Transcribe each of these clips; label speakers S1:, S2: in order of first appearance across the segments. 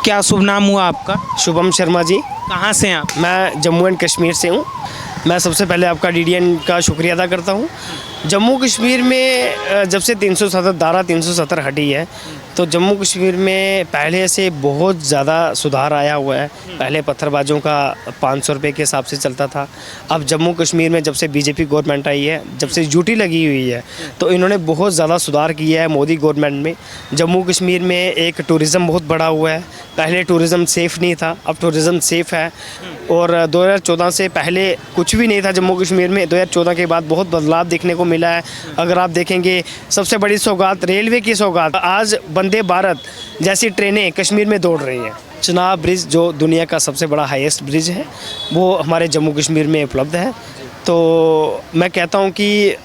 S1: क्या शुभ नाम हुआ आपका?
S2: शुभम शर्मा जी।
S1: कहाँ से हैं आप?
S2: मैं जम्मू एंड कश्मीर से हूँ। मैं सबसे पहले आपका डीडीएन का शुक्रिया अदा करता हूँ। जम्मू कश्मीर में जब से 370 धारा 370 हटी है तो जम्मू कश्मीर में पहले से बहुत ज़्यादा सुधार आया हुआ है। पहले पत्थरबाजों का 500 रुपये के हिसाब से चलता था। अब जम्मू कश्मीर में जब से बीजेपी गवर्नमेंट आई है, जब से ड्यूटी लगी हुई है, तो इन्होंने बहुत ज़्यादा सुधार किया है मोदी गवर्नमेंट में। जम्मू कश्मीर में एक टूरिज़्म बहुत बड़ा हुआ है। पहले टूरिज़्म सेफ़ नहीं था, अब टूरिज़्म सेफ़ है। और 2014 से पहले कुछ भी नहीं था जम्मू कश्मीर में। 2014 के बाद बहुत बदलाव देखने को मिला है। अगर आप देखेंगे, सबसे बड़ी सौगात रेलवे की सौगात, आज वंदे भारत जैसी ट्रेनें कश्मीर में दौड़ रही हैं। चिनाब ब्रिज जो दुनिया का सबसे बड़ा हाईएस्ट ब्रिज है, वो हमारे जम्मू कश्मीर में उपलब्ध है। तो मैं कहता हूँ कि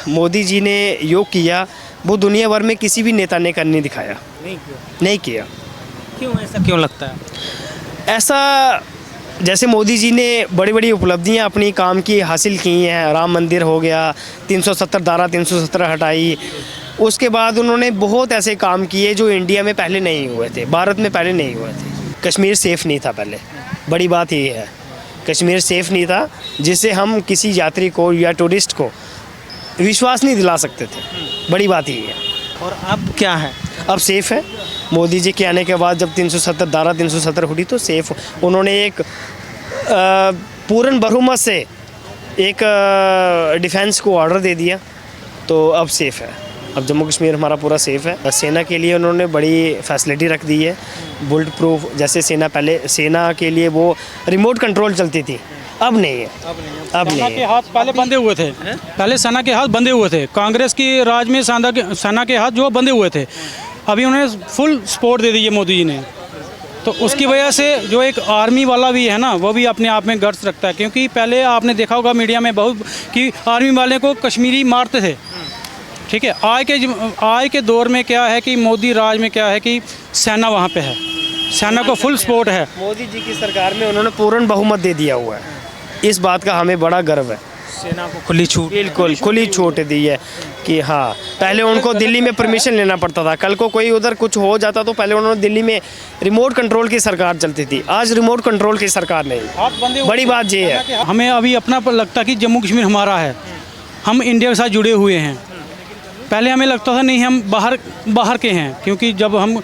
S2: मोदी जी ने योग किया, वो दुनिया भर में किसी भी नेता ने कर नहीं दिखाया, नहीं किया।
S1: क्यों, ऐसा क्यों लगता है?
S2: ऐसा जैसे मोदी जी ने बड़ी बड़ी उपलब्धियां अपनी काम की हासिल की हैं। राम मंदिर हो गया, 370 धारा 370 हटाई, उसके बाद उन्होंने बहुत ऐसे काम किए जो इंडिया में पहले नहीं हुए थे, भारत में पहले नहीं हुए थे। कश्मीर सेफ़ नहीं था पहले, बड़ी बात ये है। कश्मीर सेफ़ नहीं था, जिससे हम किसी यात्री को या टूरिस्ट को विश्वास नहीं दिला सकते थे। बड़ी बात ये है।
S1: और अब क्या है?
S2: अब सेफ़ है। मोदी जी के आने के बाद जब 370 धारा 370 हुई तो सेफ़, उन्होंने एक पूर्ण बहुमत से एक डिफेंस को ऑर्डर दे दिया, तो अब सेफ़ है। अब जम्मू कश्मीर हमारा पूरा सेफ़ है। सेना के लिए उन्होंने बड़ी फैसिलिटी रख दी है, बुलेट प्रूफ। जैसे सेना पहले, सेना के लिए वो रिमोट कंट्रोल चलती थी, अब नहीं है। अब
S3: सेना
S2: नहीं
S3: के
S2: है।
S3: हाथ पहले बंधे हुए थे, पहले सेना के हाथ बंधे हुए थे। कांग्रेस की राज में सेना के हाथ जो बंधे हुए थे, अभी उन्हें फुल सपोर्ट दे दी है मोदी जी ने। तो उसकी वजह से जो एक आर्मी वाला भी है ना, वो भी अपने आप में गर्ज रखता है। क्योंकि पहले आपने देखा होगा मीडिया में बहुत कि आर्मी वाले को कश्मीरी मारते थे, ठीक है। आज के दौर में क्या है कि मोदी राज में क्या है कि सेना वहाँ पे है, सेना को फुल सपोर्ट है।
S2: मोदी जी की सरकार में उन्होंने पूर्ण बहुमत दे दिया हुआ है, इस बात का हमें बड़ा गर्व है।
S1: सेना को खुली छूट,
S2: बिल्कुल खुली छूट दी है कि हाँ, पहले उनको दिल्ली में परमिशन लेना पड़ता था। कल को कोई उधर कुछ हो जाता तो पहले उन्होंने दिल्ली में रिमोट कंट्रोल की सरकार चलती थी, आज रिमोट कंट्रोल की सरकार नहीं। बड़ी बात ये है।
S3: हमें अभी अपना लगता है कि जम्मू कश्मीर हमारा है, हम इंडिया के साथ जुड़े हुए हैं। पहले हमें लगता था नहीं, हम बाहर के हैं। क्योंकि जब हम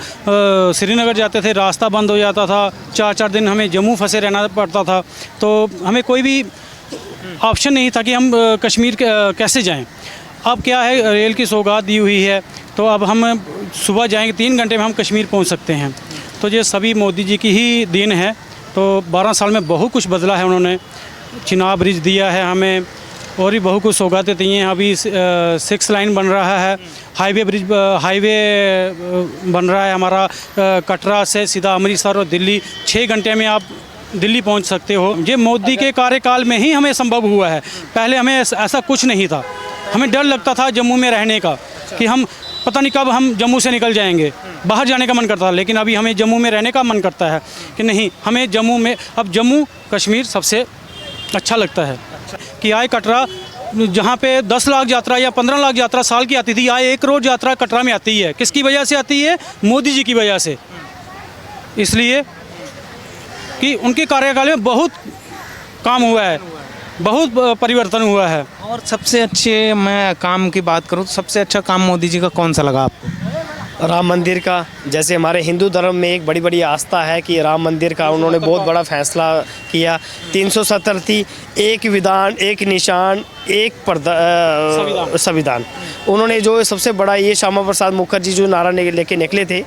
S3: श्रीनगर जाते थे, रास्ता बंद हो जाता था, 4-4 दिन हमें जम्मू फंसे रहना पड़ता था, तो हमें कोई भी ऑप्शन नहीं था कि हम कश्मीर कैसे जाएं। अब क्या है, रेल की सौगात दी हुई है, तो अब हम सुबह जाएंगे, 3 घंटे में हम कश्मीर पहुंच सकते हैं। तो ये सभी मोदी जी की ही देन है। तो 12 साल में बहुत कुछ बदला है उन्होंने। चिनाब ब्रिज दिया है हमें, और भी बहुत कुछ सौगातें दी हैं। अभी 6 लाइन बन रहा है, हाईवे बन रहा है हमारा, कटरा से सीधा अमृतसर और दिल्ली 6 घंटे में आप दिल्ली पहुंच सकते हो। ये मोदी के कार्यकाल में ही हमें संभव हुआ है। पहले हमें ऐसा कुछ नहीं था। हमें डर लगता था जम्मू में रहने का कि हम पता नहीं कब हम जम्मू से निकल जाएंगे, बाहर जाने का मन करता था। लेकिन अभी हमें जम्मू में रहने का मन करता है कि नहीं, हमें जम्मू में, अब जम्मू कश्मीर सबसे अच्छा लगता है। कि आए कटरा, जहाँ पे 10 लाख यात्रा या 15 लाख यात्रा साल की आती थी, आए 1 करोड़ यात्रा कटरा में आती है। किसकी वजह से आती है? मोदी जी की वजह से। इसलिए कि उनके कार्यकाल में बहुत काम हुआ है, बहुत परिवर्तन हुआ है।
S1: और सबसे अच्छे, मैं काम की बात करूँ तो सबसे अच्छा काम मोदी जी का कौन सा लगा आपको?
S2: राम मंदिर का। जैसे हमारे हिंदू धर्म में एक बड़ी बड़ी आस्था है कि राम मंदिर का उन्होंने बहुत बड़ा फैसला किया। 370 थी, एक विधान, एक निशान, एक संविधान। उन्होंने जो सबसे बड़ा, ये श्यामा प्रसाद मुखर्जी जो नारा लेके निकले थे,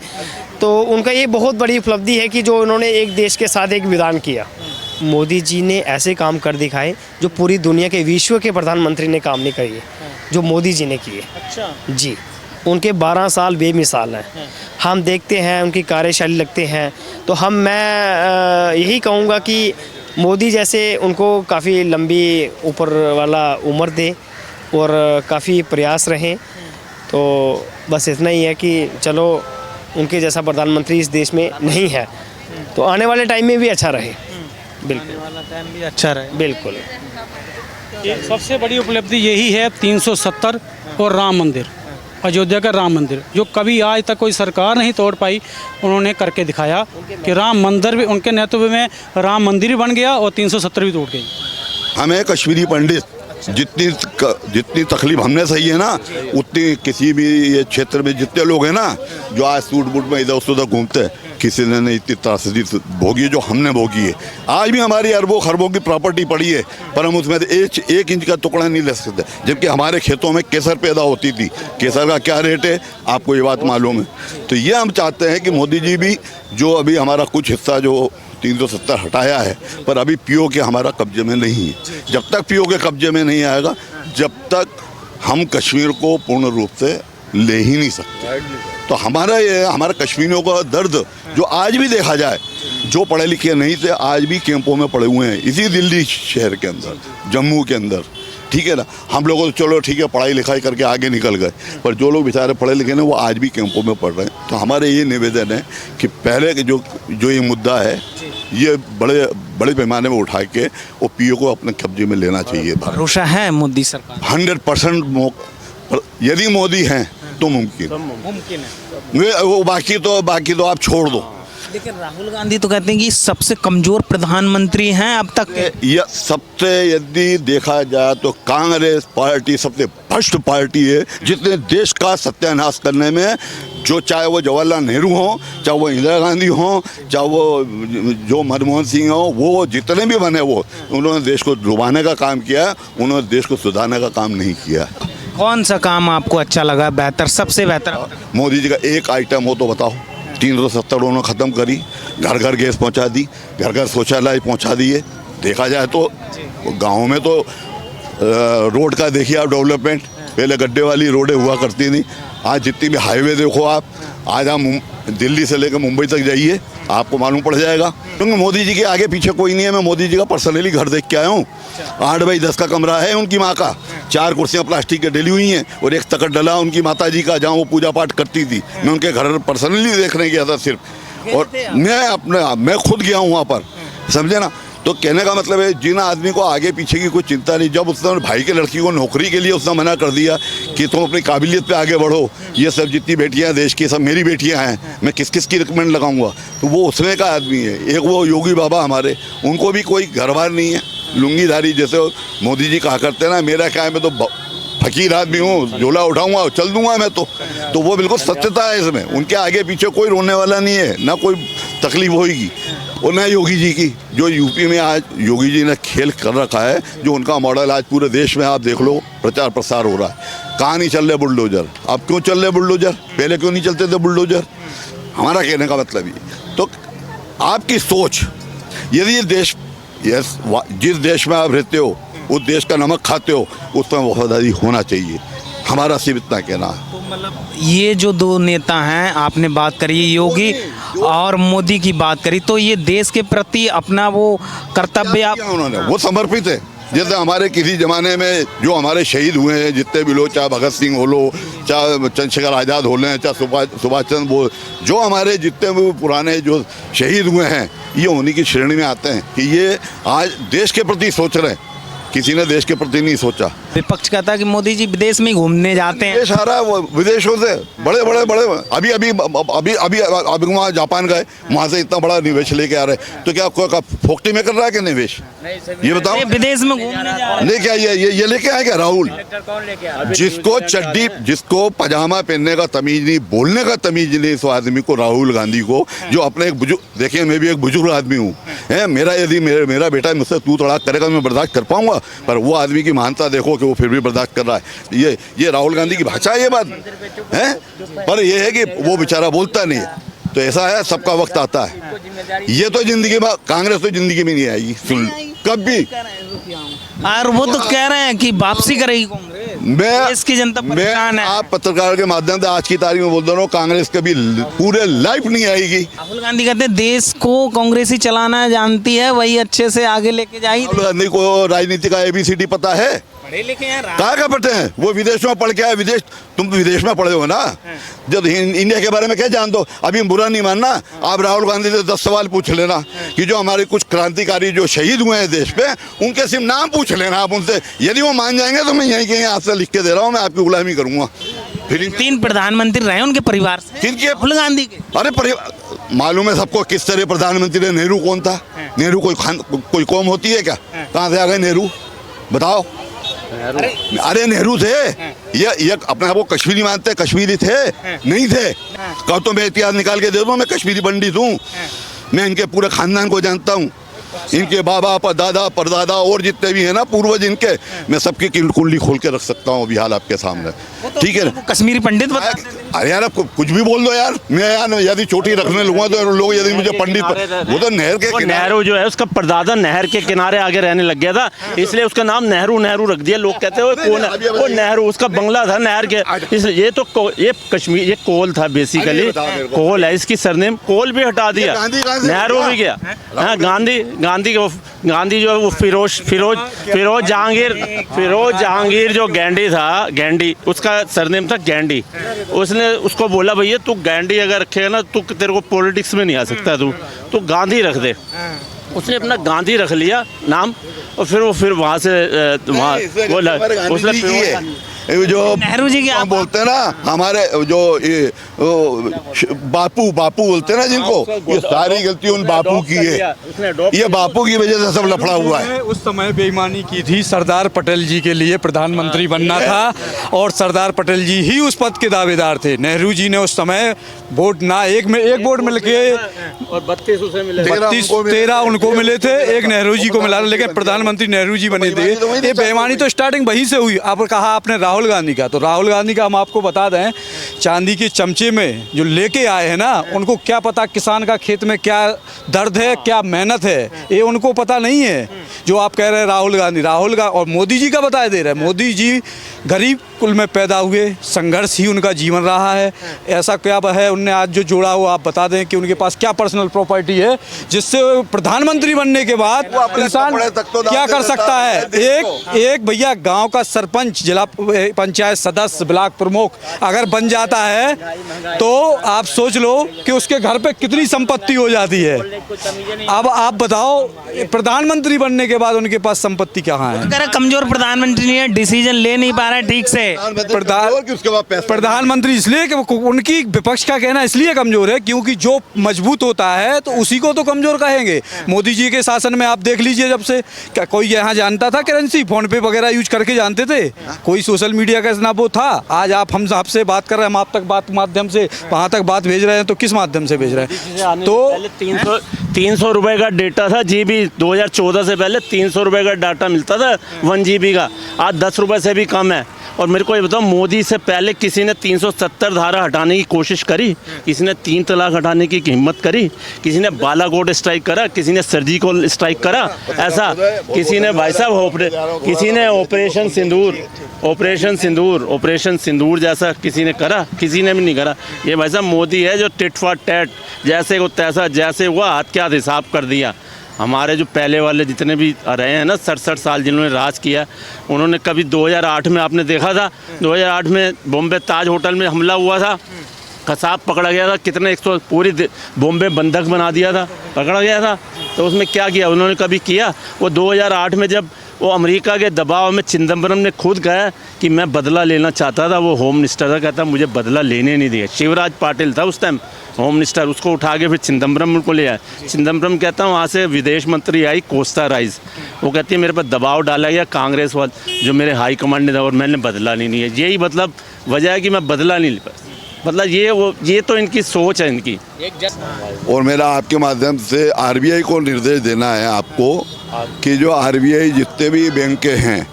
S2: तो उनका ये बहुत बड़ी उपलब्धि है कि जो उन्होंने एक देश के साथ एक विधान किया। मोदी जी ने ऐसे काम कर दिखाए जो पूरी दुनिया के, विश्व के प्रधानमंत्री ने काम नहीं किए, जो मोदी जी ने किए।
S3: अच्छा
S2: जी, उनके 12 साल बेमिसाल हैं। हम देखते हैं, उनकी कार्यशैली लगते हैं, तो मैं यही कहूँगा कि मोदी जैसे उनको काफ़ी लंबी ऊपर वाला उम्र दे और काफ़ी प्रयास रहें। तो बस इतना ही है कि चलो, उनके जैसा प्रधानमंत्री इस देश में नहीं है, तो आने वाले टाइम में भी अच्छा रहे। बिल्कुल,
S1: आने वाला टाइम भी अच्छा रहे।
S2: बिल्कुल।
S3: सबसे बड़ी उपलब्धि यही है 370 और राम मंदिर। अयोध्या का राम मंदिर, जो कभी आज तक कोई सरकार नहीं तोड़ पाई, उन्होंने करके दिखाया कि राम मंदिर भी उनके नेतृत्व में राम मंदिर भी बन गया और 370 भी टूट गई।
S4: हमें कश्मीरी पंडित जितनी तकलीफ हमने सही है ना, उतनी किसी भी ये क्षेत्र में जितने लोग हैं ना जो आज सूट बूट में इधर उधर घूमते हैं, किसी ने नहीं इतनी त्रासदी भोगी जो हमने भोगी है। आज भी हमारी अरबों खरबों की प्रॉपर्टी पड़ी है, पर हम उसमें एक इंच का टुकड़ा नहीं ले सकते। जबकि हमारे खेतों में केसर पैदा होती थी, केसर का क्या रेट है आपको ये बात मालूम है। तो ये हम चाहते हैं कि मोदी जी भी जो अभी हमारा कुछ हिस्सा जो 370 हटाया है, पर अभी पीओ के हमारा कब्जे में नहीं है। जब तक पीओ के कब्जे में नहीं आएगा, जब तक हम कश्मीर को पूर्ण रूप से ले ही नहीं सकते। तो हमारा कश्मीरियों का दर्द जो आज भी देखा जाए, जो पढ़े लिखे नहीं थे आज भी कैंपों में पड़े हुए हैं, इसी दिल्ली शहर के अंदर, जम्मू के अंदर, ठीक है ना। हम लोग तो चलो ठीक है पढ़ाई लिखाई करके आगे निकल गए, पर जो लोग बेचारे पढ़े लिखे हैं वो आज भी कैंपों में पढ़ रहे हैं। तो हमारे ये निवेदन है कि पहले के जो ये मुद्दा है ये बड़े पैमाने में उठा के वो पीओ को अपने कब्जे में लेना चाहिए।
S1: भरोसा है मोदी सरकार?
S4: 100% यदि मोदी हैं तो मुमकिन
S1: है।
S4: वो बाकी तो आप छोड़ दो।
S1: लेकिन राहुल गांधी तो कहते हैं कि सबसे कमजोर प्रधानमंत्री हैं अब तक के।
S4: यह सबसे यदि देखा जाए तो कांग्रेस पार्टी सबसे भ्रष्ट पार्टी है, जितने देश का सत्यानाश करने में, जो चाहे वो जवाहरलाल नेहरू हो, चाहे वो इंदिरा गांधी हो, चाहे वो जो मनमोहन सिंह हो, वो जितने भी बने वो उन्होंने देश को डुबाने का काम किया, उन्होंने देश को सुधारने का काम नहीं किया।
S1: कौन सा काम आपको अच्छा लगा बेहतर, सबसे बेहतर?
S4: मोदी जी का एक आइटम हो तो बताओ। 370 उन्होंने ख़त्म करी, घर घर गैस पहुंचा दी, घर घर शौचालय पहुंचा दिए। देखा जाए तो गाँव में तो रोड का देखिए आप डेवलपमेंट, पहले गड्ढे वाली रोडें हुआ करती थी, आज जितनी भी हाईवे देखो आप, आज आप दिल्ली से लेकर मुंबई तक जाइए आपको मालूम पड़ जाएगा। क्योंकि मोदी जी के आगे पीछे कोई नहीं है। मैं मोदी जी का पर्सनली घर देख के आया हूँ। 8 बाई 10 का कमरा है उनकी माँ का, 4 कुर्सियाँ प्लास्टिक की डली हुई हैं और एक तकड़ डला उनकी माता जी का, जहाँ वो पूजा पाठ करती थी। मैं उनके घर पर्सनली देखने गया था सिर्फ, और मैं खुद गया हूँ वहाँ पर, समझे ना। तो कहने का मतलब है जिन आदमी को आगे पीछे की कोई चिंता नहीं, जब उसने भाई के लड़की को नौकरी के लिए उसने मना कर दिया कि तुम अपनी काबिलियत पे आगे बढ़ो, ये सब जितनी बेटियां देश की सब मेरी बेटियां हैं, मैं किस किस की रिकमेंड लगाऊंगा, तो वो उसमें का आदमी है। एक वो योगी बाबा हमारे, उनको भी कोई घरबार नहीं है, लुंगीधारी जैसे मोदी जी कहा करते ना, मेरा क्या है, मैं तो फकीर आदमी हूँ, झोला उठाऊंगा चल दूंगा मैं तो वो बिल्कुल सत्यता है इसमें। उनके आगे पीछे कोई रोने वाला नहीं है, ना कोई तकलीफ होगी। और न योगी जी की, जो यूपी में आज योगी जी ने खेल कर रखा है, जो उनका मॉडल आज पूरे देश में आप देख लो प्रचार प्रसार हो रहा है। कहाँ नहीं चल रहे बुलडोजर, अब क्यों चल रहे बुलडोजर, पहले क्यों नहीं चलते थे बुलडोजर। हमारा कहने का मतलब ये, तो आपकी सोच, यदि ये देश जिस देश में आप रहते हो उस देश का नमक खाते हो, उसमें वफादारी होना चाहिए, हमारा सिर्फ इतना कहना है।
S1: तो मतलब ये जो दो नेता हैं, आपने बात करी योगी और मोदी की बात करी, तो ये देश के प्रति अपना वो कर्तव्य आप
S4: उन्होंने वो समर्पित है। जैसे हमारे किसी ज़माने में जो हमारे शहीद हुए हैं जितने भी लोग, चाहे भगत सिंह हो लो, चाहे चंद्रशेखर आज़ाद हो लें, चाहे सुभाष चंद्र बोस, जो हमारे जितने भी पुराने जो शहीद हुए हैं, ये उन्हीं की श्रेणी में आते हैं कि ये आज देश के प्रति सोच रहे हैं, किसी ने देश के प्रति नहीं सोचा।
S1: विपक्ष कहता है कि मोदी जी विदेश में घूमने जाते हैं।
S4: देश आ रहा है वो विदेशों से, बड़े अभी वहाँ जापान गए, वहाँ से इतना बड़ा निवेश लेके आ रहे हैं, तो क्या कोई फोकटी में कर रहा है क्या निवेश, ये बताओ।
S1: विदेश में घूमने जा रहे हैं।
S4: नहीं क्या ये लेके आए क्या राहुल, जिसको चड्डी, जिसको पजामा पहनने का तमीज नहीं, बोलने का तमीज नहीं, इस आदमी को, राहुल गांधी को, जो अपने एक बुजुर्ग, देखिए मैं भी एक बुजुर्ग आदमी हूँ, यदि मेरा बेटा मुझसे तू तड़ाक करेगा मैं बर्दाश्त कर पाऊंगा, पर वो आदमी की महानता देखो कि वो फिर भी बर्दाश्त कर रहा है। ये राहुल गांधी की भाषा है ये बात है, पर ये है कि वो बेचारा बोलता नहीं है। तो ऐसा है, सबका वक्त आता है। ये तो जिंदगी में, कांग्रेस तो जिंदगी में नहीं आएगी, सुन कभी।
S1: और वो तो कह रहे हैं कि वापसी करेगी कांग्रेस, देश की जनता परेशान है।
S4: आप पत्रकार के माध्यम से आज की तारीख में बोल रहा हूँ, कांग्रेस कभी पूरे लाइफ नहीं आएगी।
S1: राहुल गांधी कहते हैं देश को कांग्रेस ही चलाना जानती है, वही अच्छे से आगे लेके जाएगी।
S4: राहुल गांधी को राजनीति का ABCD पता है,
S1: पढ़े लिखे हैं,
S4: कहाँ का पढ़ते हैं, वो विदेशों में पढ़ के आए। विदेश, तुम तो विदेश में पढ़े हो ना, जब इंडिया के बारे में क्या जान दो। अभी बुरा नहीं मानना, आप राहुल गांधी से 10 सवाल पूछ लेना कि जो हमारे कुछ क्रांतिकारी जो शहीद हुए हैं देश पे, उनके सिर्फ नाम पूछ लेना आप उनसे। यदि वो मान जाएंगे तो मैं यहीं कहीं हाथ से लिख के दे रहा हूँ, मैं आपकी गुलामी करूँगा। फिर
S1: 3 प्रधानमंत्री रहे उनके परिवार से,
S4: किनके?
S1: राहुल गांधी के।
S4: अरे मालूम है सबको किस तरह प्रधानमंत्री रहे। नेहरू कौन था? नेहरू कोई कौम होती है क्या? कहाँ से आ गए नेहरू, बताओ? अरे नेहरू थे, ये अपने आप को कश्मीरी मानते, कश्मीरी थे? नहीं थे। कहो तो मैं इतिहास निकाल के दे दूं, मैं कश्मीरी पंडित हूँ, मैं इनके पूरे खानदान को जानता हूँ, इनके बाबा परदादा परदादा और जितने भी हैं ना पूर्वज इनके, मैं सबकी कुंडली खोल के रख सकता हूँ अभी हाल आपके सामने, ठीक है?
S1: कश्मीरी पंडित बता।
S4: अरे यार आप कुछ भी बोल दो यार, मैं यार यदि चोटी रखने लूंगा तो लोग यदि मुझे पंडित वो तो नहर के किनारे,
S5: नेहरू जो है उसका परदादा नहर के किनारे आगे रहने लग गया था, इसलिए उसका नाम नेहरू नेहरू रख दिया। लोग कहते हैं कौन है वो नेहरू, उसका बंगला था नहर के, इसलिए ये कश्मीर, ये कोल था बेसिकली, कोल है इसकी सरनेम, कोल भी हटा दिया, नेहरू भी गया। हाँ, गांधी जो है वो फिरोज जहांगीर जो गैंडी था, गैंडी उसका सरनेम था गैंडी। उसने उसको बोला भैया तू गैंडी अगर रखेगा ना तू, तेरे को पॉलिटिक्स में नहीं आ सकता, तू गांधी रख दे। उसने अपना गांधी रख लिया नाम, और फिर वहाँ से वहाँ बोला उसने
S4: जो
S1: नेहरू जी के आप
S4: बोलते हैं ना हमारे जो ये बापू बोलते हैं ना जिनको, ये सारी गलती उन बापू की है, ये बापू की वजह से सब लफड़ा हुआ है।
S6: उस समय बेईमानी की थी, सरदार पटेल जी के लिए प्रधानमंत्री बनना था और सरदार पटेल जी ही उस पद के दावेदार थे। नेहरू जी ने उस समय वोट ना एक वोट मिल के
S5: और 32 उसे मिले,
S6: 13 उनको मिले थे, एक नेहरू जी को मिला, लेकिन प्रधानमंत्री नेहरू जी बने थे। ये बेईमानी तो स्टार्टिंग वहीं से हुई। अब कहा आपने राहुल गांधी का, तो राहुल गांधी का हम आपको बता दें, चांदी के चमचे में जो लेके आए हैं ना, उनको क्या पता किसान का खेत में क्या दर्द है, क्या मेहनत है, ये उनको पता नहीं है। जो आप कह रहे हैं राहुल गांधी और मोदी जी का बताया दे रहे हैं। मोदी जी गरीब कुल में पैदा हुए, संघर्ष ही उनका जीवन रहा है। ऐसा क्या है उनने आज जो जोड़ा हो, आप बता दें कि उनके पास क्या पर्सनल प्रॉपर्टी है जिससे प्रधानमंत्री बनने के बाद इंसान क्या कर सकता है। एक भैया गांव का सरपंच, जिला पंचायत सदस्य, ब्लॉक प्रमुख अगर बन जाता है तो आप सोच लो कि उसके घर पे कितनी संपत्ति हो जाती है। अब आप बताओ प्रधानमंत्री बनने के बाद उनके पास संपत्ति कहाँ है?
S1: कमजोर प्रधानमंत्री नहीं है, डिसीजन ले नहीं पा रहा है ठीक से।
S6: प्रधानमंत्री इसलिए कि उनकी विपक्ष का कहना इसलिए कमजोर है क्योंकि जो मजबूत होता है तो उसी को तो कमजोर कहेंगे। मोदी जी के शासन में आप देख लीजिए, जब से क्या कोई यहाँ जानता था करेंसी, फोन पे वगैरह यूज करके जानते थे? कोई सोशल मीडिया का इतना वो था? आज आप हम आपसे बात कर रहे हैं, हम आप तक बात माध्यम से वहाँ तक बात भेज रहे हैं, तो किस माध्यम से भेज रहे हैं? तो
S5: 300 रुपए का डेटा था GB, 2014 से पहले 300 रुपए का डाटा मिलता था 1 GB का, आज 10 रुपए से भी कम है। और मेरे को ये बताओ, मोदी से पहले किसी ने 370 धारा हटाने की कोशिश करी? किसी ने 3 तलाक हटाने की हिम्मत करी? किसी ने बालाकोट स्ट्राइक करा? किसी ने सर्जिकल स्ट्राइक करा? ऐसा किसी ने, भाई साहब, किसी ने ऑपरेशन सिंदूर जैसा किसी ने करा? किसी ने भी नहीं करा। ये भाई साहब मोदी है जो टिट फॉर टैट, जैसे को तैसा, जैसे हुआ हाथ क्या हिसाब कर दिया। हमारे जो पहले वाले जितने भी रहे हैं ना 67 साल जिन्होंने राज किया, उन्होंने कभी 2008 में आपने देखा था, 2008 में बॉम्बे ताज होटल में हमला हुआ था, कसाब पकड़ा गया था, कितने 100 पूरी बॉम्बे बंधक बना दिया था, पकड़ा गया था। तो उसमें क्या किया उन्होंने? कभी किया? वो 2008 में जब वो अमेरिका के दबाव में चिदम्बरम ने खुद कहा कि मैं बदला लेना चाहता था, वो होम मिनिस्टर था, कहता मुझे बदला लेने नहीं दिया। शिवराज पाटिल था उस टाइम होम मिनिस्टर, उसको उठा के फिर चिदम्बरम को ले आया। चिदम्बरम कहता हूँ वहाँ से विदेश मंत्री आई कोस्टा राइस, वो कहती है मेरे पर दबाव डाला गया कांग्रेस वाले जो मेरे हाई कमांड ने था और मैंने बदला नहीं लिया। यही मतलब वजह है कि मैं बदला नहीं लिया। मतलब ये तो इनकी सोच है इनकी।
S4: और मेरा आपके माध्यम से RBI को निर्देश देना है आपको कि जो RBI जितने भी बैंक हैं,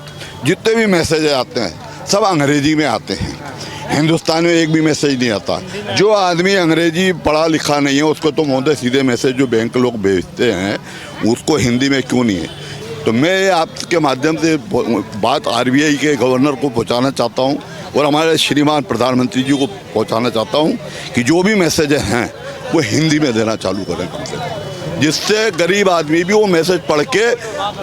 S4: जितने भी मैसेज आते हैं सब अंग्रेजी में आते हैं, हिंदुस्तान में एक भी मैसेज नहीं आता। जो आदमी अंग्रेजी पढ़ा लिखा नहीं है उसको तो महोदय सीधे मैसेज जो बैंक लोग भेजते हैं उसको हिंदी में क्यों नहीं है? तो मैं आपके माध्यम से बात RBI के गवर्नर को पहुंचाना चाहता हूं और हमारे श्रीमान प्रधानमंत्री जी को पहुंचाना चाहता हूं कि जो भी मैसेज हैं वो हिंदी में देना चालू करें कम से कम, जिससे गरीब आदमी भी वो मैसेज पढ़ के,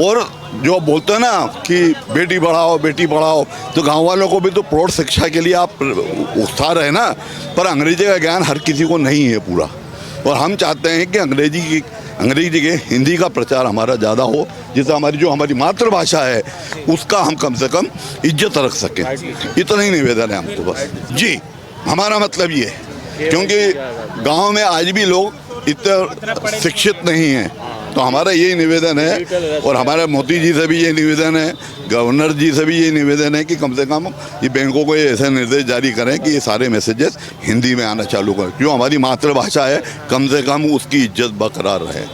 S4: और जो बोलते हैं ना कि बेटी बढ़ाओ, तो गांव वालों को भी तो प्रौढ़ शिक्षा के लिए आप उत्साह रहे ना, पर अंग्रेजी का ज्ञान हर किसी को नहीं है पूरा। और हम चाहते हैं कि अंग्रेजी के हिंदी का प्रचार हमारा ज़्यादा हो, जिससे हमारी मातृभाषा है उसका हम कम से कम इज्जत रख सकें। इतना ही निवेदन है हमको बस जी। हमारा मतलब ये है क्योंकि गांव में आज भी लोग इतने शिक्षित नहीं हैं, तो हमारा यही निवेदन है और हमारे मोदी जी से भी ये निवेदन है, गवर्नर जी से भी ये निवेदन है कि कम से कम ये बैंकों को ये ऐसे निर्देश जारी करें कि ये सारे मैसेजेस हिंदी में आना चालू करें, जो हमारी मातृभाषा है कम से कम उसकी इज्जत बरकरार रहे।